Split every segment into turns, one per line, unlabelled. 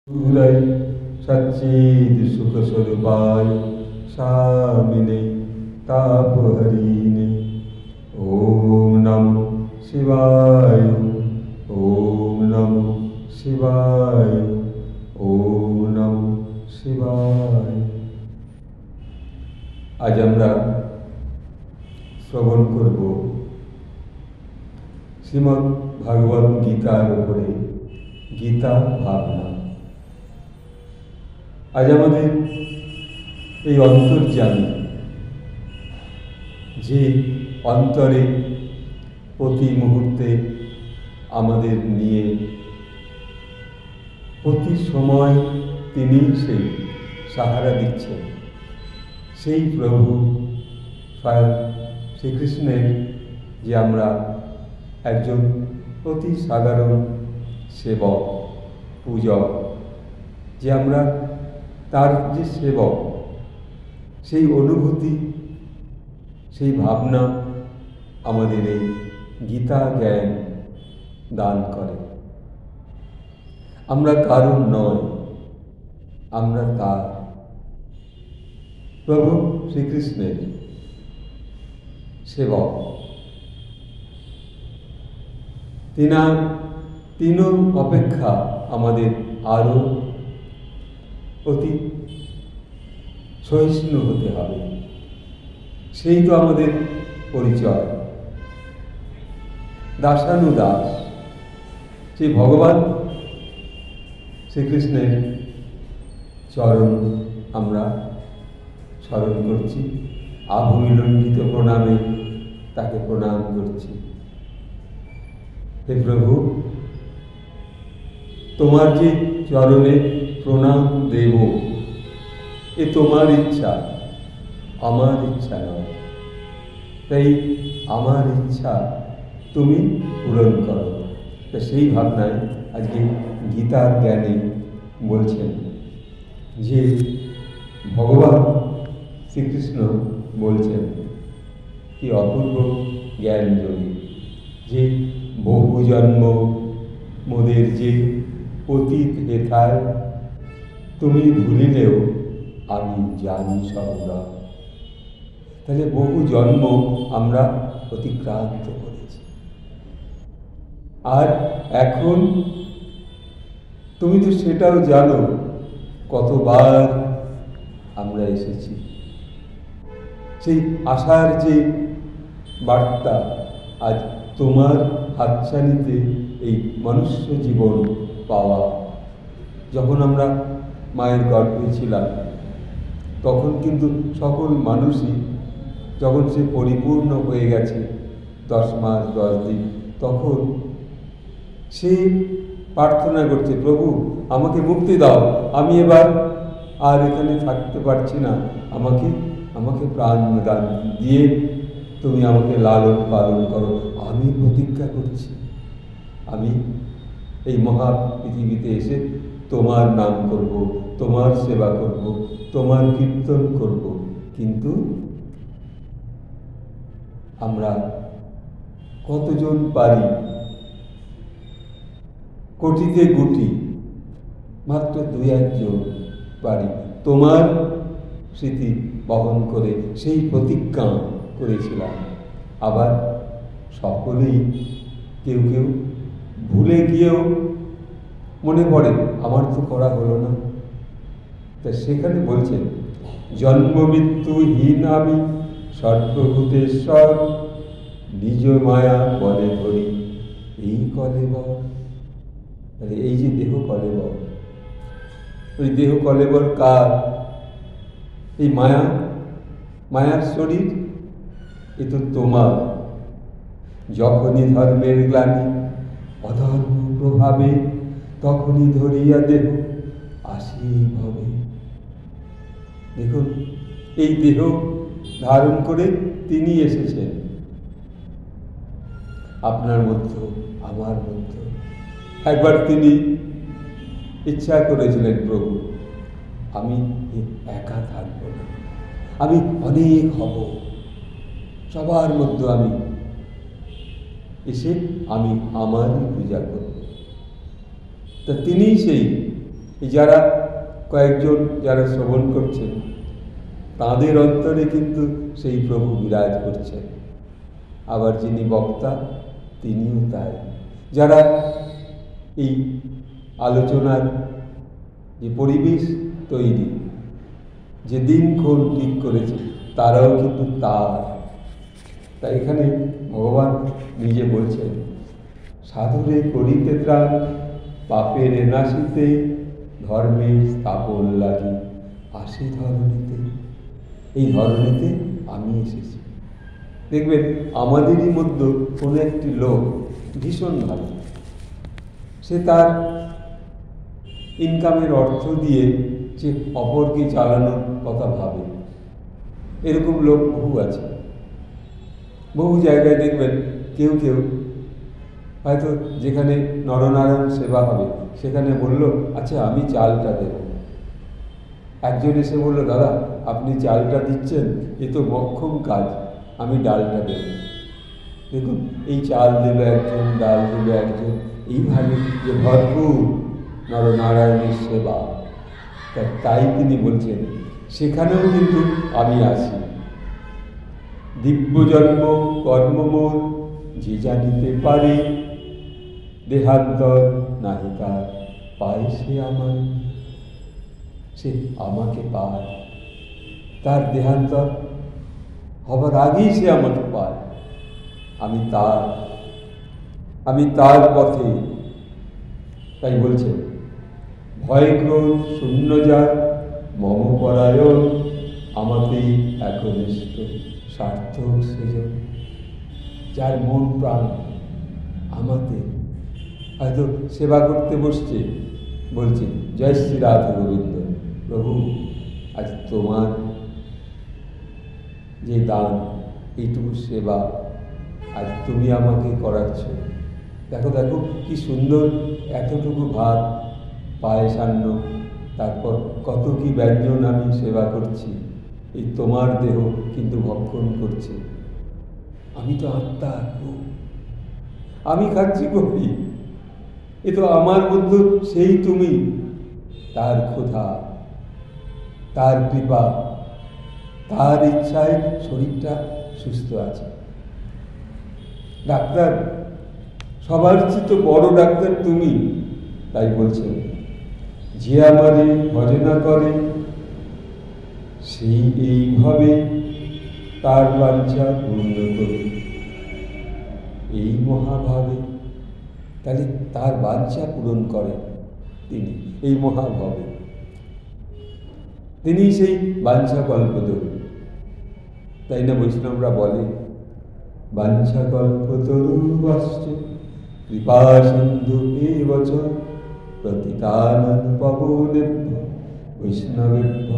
सूरय सच्चिद सुख स्वरूपाय स्वामिने तापहरिणे ओम नमो शिवाय ओम नमो शिवाय ओम नमो शिवाय। आज আমরা শ্রবণ করব শ্রীমদ্ ভাগবত গীতার উপরে গীতা ভাবনা। আজ আমাদের এই অন্তর্যামী যে অন্তরে প্রতি মুহূর্তে আমাদের নিয়ে প্রতি সময় তিনি সেই সাহারা দিচ্ছেন, সেই প্রভু স্বয়ং শ্রীকৃষ্ণের যে আমরা একজন অতি সাধারণ সেবক পূজক, যে আমরা তার যে সেবক, সেই অনুভূতি সেই ভাবনা আমাদের এই গীতা জ্ঞান দান করে। আমরা কারণ নয়, আমরা তার প্রভু শ্রীকৃষ্ণের সেবক। তিন অপেক্ষা আমাদের আরও অতি সহিষ্ণু হতে হবে, সেই তো আমাদের পরিচয়। দাসানুদাস সেই ভগবান শ্রীকৃষ্ণের চরণ আমরা স্মরণ করছি, আভূমিলণ্ডিত প্রণামে তাকে প্রণাম করছি। হে প্রভু, তোমার যে চরণে প্রণাম দেব, এ তোমার ইচ্ছা, আমার ইচ্ছা নয়। তাই আমার ইচ্ছা তুমি পূরণ করো। তা সেই ভাবনায় আজকে গীতার জ্ঞানে বলছেন যে ভগবান শ্রীকৃষ্ণ বলছেন, কি অপূর্ব জ্ঞান যোগী, যে বহু জন্ম মোদের যে অতীত হেথায় তুমি ভুলিলেও আমি জানি সর্বদা। তাহলে বহু জন্ম আমরা অতিক্রান্ত করেছি, আর এখন তুমি তো সেটাও জানো কতবার আমরা এসেছি। সেই আশার যে বার্তা আজ তোমার হাতছানিতে এই মনুষ্য জীবন পাওয়া। যখন আমরা মায়ের গর্ভে ছিলাম, তখন কিন্তু সকল মানুষই, যখন সে পরিপূর্ণ হয়ে গেছে 10 মাস 10 দিন, তখন সে প্রার্থনা করছে, প্রভু আমাকে মুক্তি দাও, আমি এবার আর এখানে থাকতে পারছি না, আমাকে প্রাণ দান দিয়ে তুমি আমাকে লালন পালন করো। আমি প্রতিজ্ঞা করছি, আমি এই মহা পৃথিবীতে এসে তোমার নাম করব, তোমার সেবা করব, তোমার কীর্তন করব। কিন্তু আমরা কতজন পারি? কোটিতে গুটি মাত্র 2-1 জন পারি তোমার স্মৃতি বহন করে সেই প্রতিজ্ঞা করেছিলাম। আবার সকলেই কেউ কেউ ভুলে গিয়েও মনে পড়ে আমার তো করা হলো না। তা সেখানে বলছেন, জন্ম মৃত্যুহীন আমি সর্বভূতেশ্বর, নিজ মায়া বলে ধরি এই কলেবর। তাহলে এই যে দেহ কলেবর, ওই দেহ কলেবর কার? এই মায়ার শরীর, এ তো তোমার। যখনই ধর্মের গ্লানি অধর্ম প্রভাবে, তখনই ধরিয়া দেহ আসি ভবে। দেখুন, এই দেহ ধারণ করে তিনি এসেছেন আপনার মধ্যে, আমার মধ্যে। একবার তিনি ইচ্ছা করেছিলেন, প্রভু আমি একা থাকব না, আমি অনেক হব, সবার মধ্যে আমি এসে আমি আমারই পূজা করব। তা তিনি সেই এই যারা কয়েকজন যারা শ্রবণ করছেন তাদের অন্তরে কিন্তু সেই প্রভু বিরাজ করছেন। আবার যিনি বক্তা তিনিও তাই। যারা এই আলোচনার যে পরিবেশ তৈরি, যে দিনক্ষণ ঠিক করেছে, তারাও কিন্তু তাই এখানে ভগবান নিজে বলছেন, সাধুরে করিতে ত্রাণ, পাপের নাশিতে, ধর্মের স্থাপন লাগি আসি ধরণীতে। এই ধরণীতে আমি এসেছি। দেখবেন আমাদেরই মধ্যে কোনো একটি লোক ভীষণ ভালো, সে তার ইনকামের অর্থ দিয়ে সে অপরকে চালানোর কথা ভাবে। এরকম লোক বহু আছে। বহু জায়গায় দেখবেন কেউ কেউ হয়তো যেখানে নরনারায়ণ সেবা হবে সেখানে বলল, আচ্ছা আমি চালটা দেব। একজন এসে বলল, দাদা আপনি চালটা দিচ্ছেন, এ তো মক্ষম কাজ, আমি ডালটা দেব। দেখুন, এই চাল দিল একজন, ডাল দিল একজন, এইভাবে যে ভরপুর নরনারায়ণের সেবা। তাই তিনি বলছেন, সেখানেও কিন্তু আমি আসি। দিব্য জন্ম কর্ম মোর যে জানিতে পারে, দেহান্তর নাহি তার পায় সে আমার। সে আমাকে পায়, তার দেহান্তর হবার আগেই সে আমাকে পায়। আমি তার পথে। তাই বলছে, ভয় ক্রোধ শূন্য যার মম পরায়ণ, আমাকেই একনিষ্ঠ সার্থক সেজন। যার মন প্রাণ আমাতে, হয়তো সেবা করতে বসছে, বলছে জয় শ্রী রাধা গোবিন্দ, প্রভু আজ তোমার যে দান, এইটুকু সেবা আজ তুমি আমাকে করাচ্ছ। দেখো দেখো কি সুন্দর, এতটুকু ভাত, পায়েসান্ন, তারপর কত কি ব্যঞ্জন আমি সেবা করছি, এই তোমার দেহ কিন্তু ভক্ষণ করছে। আমি তো আত্মা, আমি খাচ্ছি করি, এ তো আমার মধ্যে সেই তুমি। তার ক্ষুধা, তার কৃপা, তার ইচ্ছায় শরীরটা সুস্থ আছে। ডাক্তার, সবার চেয়ে তো বড় ডাক্তার তুমি। তাই বলছেন, যে আমারে ভজনা করে, সেই এইভাবে তার বাঞ্ছা পূর্ণ করে। এই মহাভাবে, তাহলে তার বাঞ্ছা পূরণ করে তিনি এই মহাভাবে। তিনি সেই বাঞ্ছা কল্পতরু। তাই না বৈষ্ণবরা বলে, বাঞ্ছা কল্পতরু বাশ্চ কৃপা সিন্ধু এবচ প্রতিতানন পবনেভ্য বৈষ্ণবেভ্য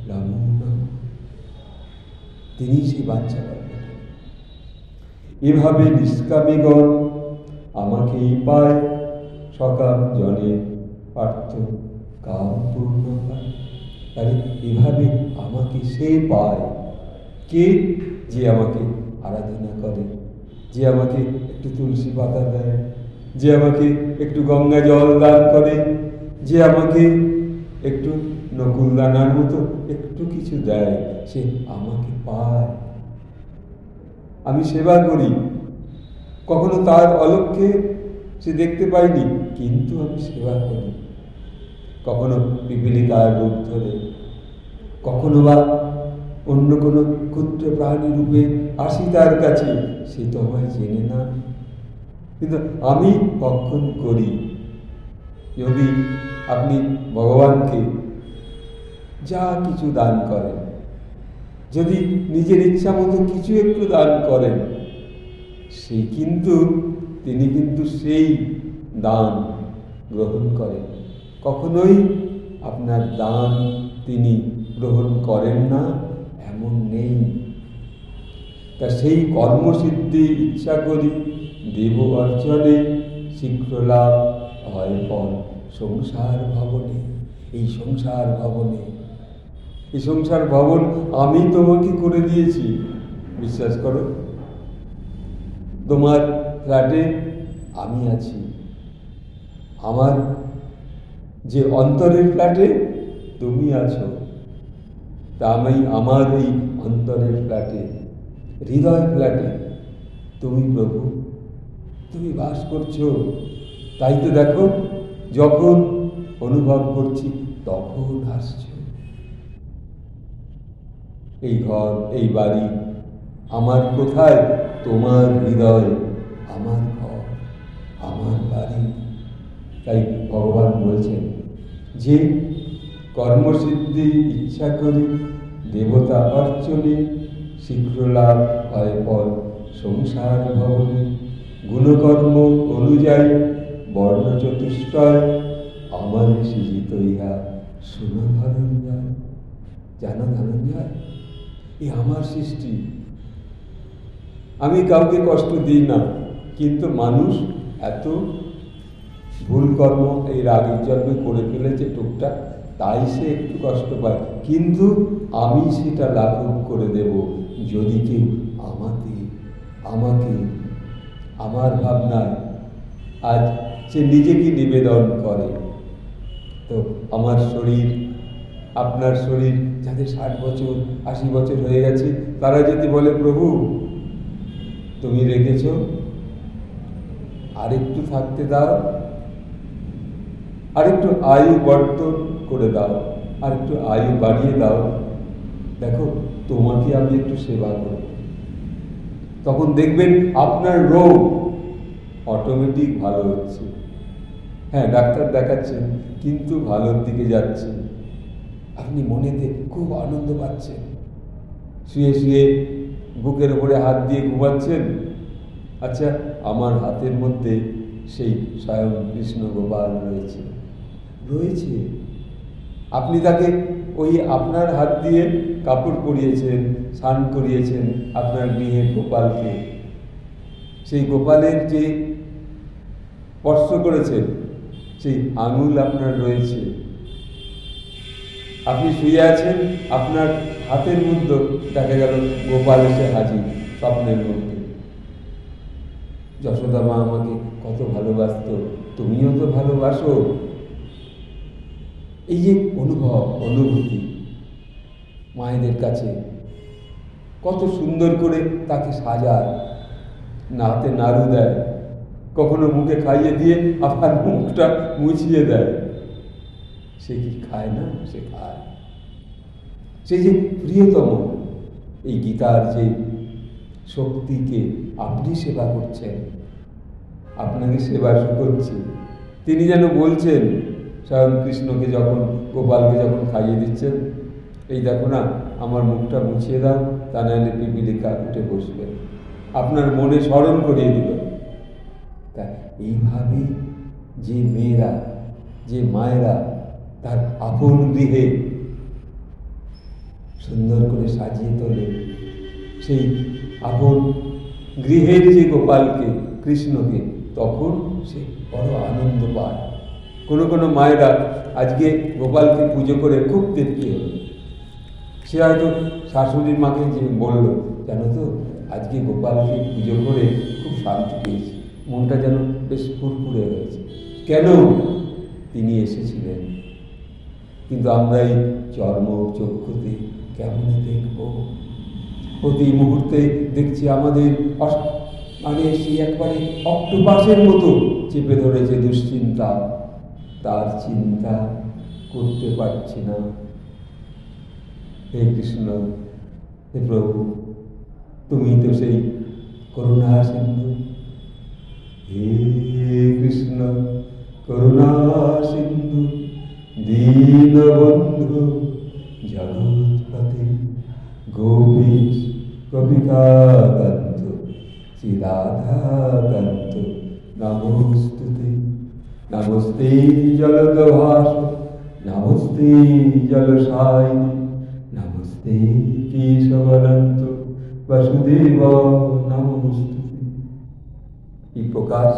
নমো নমঃ। তিনি সেই বাঞ্ছা কল্পতরু। এভাবে নিষ্কামীগণ আমাকেই পায়, সকাম জনে পার্থ কাম পূর্ণ হয়। তাহলে এভাবে আমাকে সে পায়। কে? যে আমাকে আরাধনা করে, যে আমাকে একটু তুলসী পাতা দেয়, যে আমাকে একটু গঙ্গা জল দান করে, যে আমাকে একটু নকুল দানার মতো একটু কিছু দেয়, সে আমাকে পায়। আমি সেবা করি, কখনো তার অলক্ষ্যে সে দেখতে পাইনি, কিন্তু আমি সেবা করি। কখনো পিপীলিকার রূপ ধরে, কখনো বা অন্য কোনো ক্ষুদ্র প্রাণী রূপে আসি তার কাছে, সে তো আমায় চেনে না, কিন্তু আমি ভক্ষণ করি। যদি আপনি ভগবানকে যা কিছু দান করেন, যদি নিজের ইচ্ছা মতো কিছু একটু দান করেন, তিনি কিন্তু সেই দান গ্রহণ করেন। কখনোই আপনার দান তিনি গ্রহণ করেন না এমন নেই। তা সেই কর্মসিদ্ধি ইচ্ছা করি, দেব অর্জনে শীঘ্র লাভ হয় ফল সংসার ভবনে। এই সংসার ভবন আমি তোমাকে করে দিয়েছি, বিশ্বাস করো। তোমার ফ্ল্যাটে আমি আছি, আমার যে অন্তরের ফ্ল্যাটে তুমি আছো, তা আমি আমার এই অন্তরের ফ্ল্যাটে, হৃদয় ফ্ল্যাটে তুমি প্রভু, তুমি বাস করছো। তাই তো দেখো, যখন অনুভব করছি তখন আসছো। এই ঘর, এই বাড়ি আমার কোথায়? তোমার হৃদয়, আমার ঘর, আমার বাড়ি। তাই ভগবান বলছেন যে কর্মসিদ্ধি ইচ্ছা করি, দেবতা অর্চনে, শীঘ্র লাভ হয় ফল সংসার ভবনে। গুণকর্ম অনুযায়ী বর্ণ চতুষ্টয়, আমার সৃজিত ইহা শুনো ধনঞ্জয়। জানো ধনঞ্জয়, এ আমার সৃষ্টি। আমি কাউকে কষ্ট দিই না, কিন্তু মানুষ এত ভুল কর্ম এই রাগের জন্মে করে ফেলেছে টুকটাক, তাই সে একটু কষ্ট পায়। কিন্তু আমি সেটা লাঘব করে দেব যদি কেউ আমাকে আমার ভাবনায় আজ সে নিজেকে নিবেদন করে। তো আমার শরীর, আপনার শরীর, যাদের 60 বছর 80 বছর হয়ে গেছে, তারা যদি বলে প্রভু তুমি রেখেছ, আরেকটু থাকতে দাও, আরেকটু আয়ু বর্ধন করে দাও, আরেকটু আয়ু বাড়িয়ে দাও, দেখো তোমাকে আমি একটু সেবা করব, তখন দেখবেন আপনার রোগ অটোমেটিক ভালো হচ্ছে। হ্যাঁ, ডাক্তার দেখাচ্ছেন কিন্তু ভালোর দিকে যাচ্ছে। আপনি মনেতে খুব আনন্দ পাচ্ছেন, শুয়ে শুয়ে বুকের উপরে হাত দিয়ে ঘুমাচ্ছেন। আচ্ছা, আমার হাতের মধ্যে সেই স্বয়ং কৃষ্ণ গোপাল রয়েছে। আপনি তাকে ওই আপনার হাত দিয়ে কাপড় পরিয়েছেন, স্নান করিয়েছেন আপনার গৃহের গোপালকে। সেই গোপালের যে স্পর্শ করেছেন সেই আঙুল আপনার রয়েছে। আপনি শুয়ে আছেন, আপনার হাতের মধ্যে দেখা গেল গোপাল এসে হাজির স্বপ্নের মধ্যে। যশোদা মা আমাকে কত ভালোবাসত, তুমিও তো ভালোবাসো। এই যে অনুভূতি মায়েদের কাছে কত সুন্দর করে তাকে সাজায়, হাতে নাড়ু দেয়, কখনো মুখে খাইয়ে দিয়ে আবার মুখটা মুছিয়ে দেয়। সে কি খায় না? সে খায়। সে যে প্রিয়তম, এই গীতার যে শক্তিকে আপনি সেবা করছেন, আপনাকে সেবা করছে। তিনি যেন বলছেন স্বয়ং কৃষ্ণকে যখন, গোপালকে যখন খাইয়ে দিচ্ছেন, এই দেখো না, আমার মুখটা মুছিয়ে দাও, তা নাহলে পিপিলিকা উঠে বসবে, আপনার মনে স্মরণ করিয়ে দিল। তা এইভাবে যে মেয়েরা, যে মায়েরা তার আপন গৃহে সুন্দর করে সাজিয়ে তোলে, সেই আপন গৃহের যে গোপালকে, কৃষ্ণকে, তখন সে বড় আনন্দ পায়। কোনো মায়েরা আজকে গোপালকে পুজো করে খুব তৃপ্তি হল। সে হয়তো শাশুড়ির মাকে যে বলল, জানো তো আজকে গোপালকে পুজো করে খুব শান্তি পেয়েছি, মনটা যেন বেশ ফুরফুরে হয়েছে। কেন? তিনি এসেছিলেন। কিন্তু আমরা এই চর্ম চক্ষুতে কেমন দেখব? প্রতি মুহূর্তে দেখছি আমাদের মানে সেই একবারে অক্টোপাসের মতো চেপে ধরেছে দুশ্চিন্তা। তার চিন্তা করতে পারছি না। হে কৃষ্ণ, হে প্রভু, তুমি তো সেই করুণা সিন্ধু। হে কৃষ্ণ করুণা সিন্ধু, দীনবন্ধু জগৎপতি, গোপীশ কবিকাকান্ত, শ্রীরাধাকান্ত নমস্তুতে। নমস্তে জলদভাস, নমস্তে জলসায়িনী, নমস্তে কেশবানন্ত বাসুদেব নমস্তুতে। এই প্রকাশ